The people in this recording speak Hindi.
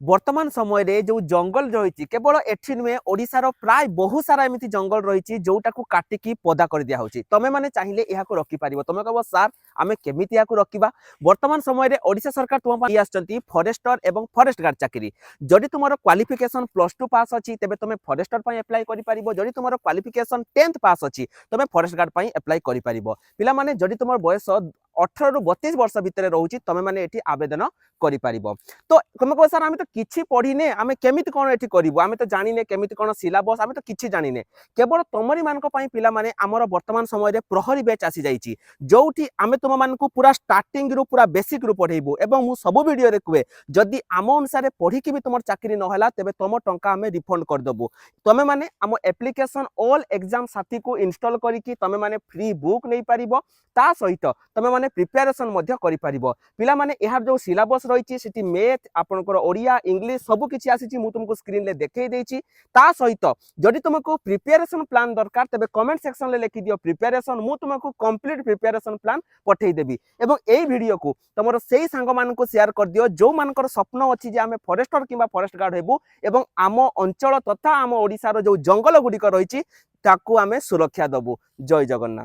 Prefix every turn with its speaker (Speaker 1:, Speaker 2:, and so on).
Speaker 1: वर्तमान समय रे जो जंगल रही केवल एठी नुहे ओडिशार प्राय बहुत सारा एमती जंगल रही जोटा को काटिकी पदा कर दिया होची तमे माने चाहिए यह रखि पारिबो तमे कहबो सर आमे केमिति याकू रखिबा। वर्तमान समय रे ओडिशा सरकार तुम पाई आछंती फॉरेस्टर एवं फॉरेस्ट गार्ड चाकरी। जदि तुमर क्वालिफिकेशन +2 पास अछि तेबे तमे फॉरेस्टर पई अप्लाई करि पारिबो। जदि तुमर क्वालिफिकेशन 10th पास अछि तमे फॉरेस्ट गार्ड पई अप्लाई करि पारिबो। पिला माने जदि तुमर बयस 18 रु 32 वर्ष भितर रहउची तमे माने एठी आवेदन करि पारिबो। तो तुम कह सर आम तो किसी पढ़ीने आम केमिति कौन ये करूँ आम तो जाने केमिति कौन सिलेबस आम तो किसी जाने केवल तुमरी मान पिला माने आमर वर्तमान समय रे प्रहरी बैच आसी जाइए जो आम तुम मान पूरा स्टार्टिंग रु पूरा बेसिक रु पढ़ेबू एवं मु सब वीडियो रे कहे जदि आम अनुसार पढ़ी भी तुम चाकरी नहला तेबे तुम टंका आम रिफंड करदेबू। तुम माने आम एप्लिकेशन ऑल एग्जाम साथी को इंस्टॉल करके तुम माने फ्री बुक नहीं पारिबो ता सहित तुम माने प्रिपरेशन मध्य करि पारिबो। पिला माने एहार जो सिलेबस रही सिटी मैथ आपनकर ओडिया इंग्लिश सब किछि आसी मु तुमको स्क्रीन ले देखै देछि। ता सहित जदि तुमको प्रिपरेशन प्लान दरकार तेबे कमेंट सेक्शन ले लिखि दियो प्रिपरेशन मु तुमको कंप्लीट प्रिपरेशन प्लान पठै देबी। एवं एई वीडियो को तुमर सेही सांग मानको शेयर कर दियो जो मानकर स्वप्न अछि जे आमे फॉरेस्टर किबा फॉरेस्ट गार्ड हेबू एवं आम अंचल तथा आम ओडिसा रो जो जंगल गुडी रही ताकू आमे सुरक्षा दबू। जय जगन्नाथ।